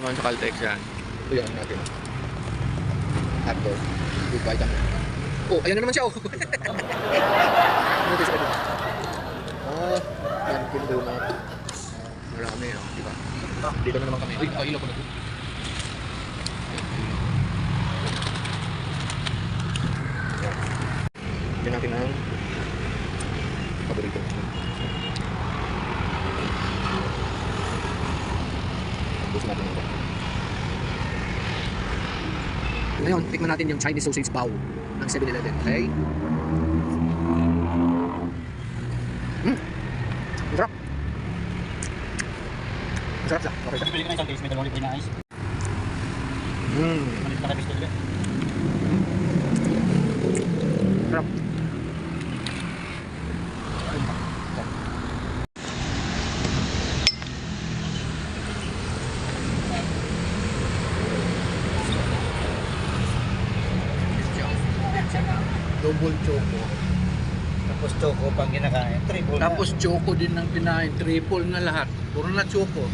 Sa Caltex yan. Ito yan natin. Hotdog. Good vitamin. Oh, ayan na naman siya. Oh. Ano ito siya? Yan, donut. Marami, oh, di ba? Dito na naman kami. Uy, nakailaw ko na ito. Yan natin ang paborito. Gusto natin ito. Ngayon, tikman natin yung Chinese sausage bowl ng 7-Eleven. Okay? Masarap. Masarap siya. Okay siya. Pili ka na isang case, may dalawang libre na ice. Malit na kabis talaga. Masarap. Double choco. Tapos choco pang kinakain. Triple Tapos choco din ng kinain. Triple na lahat. Puro na choco.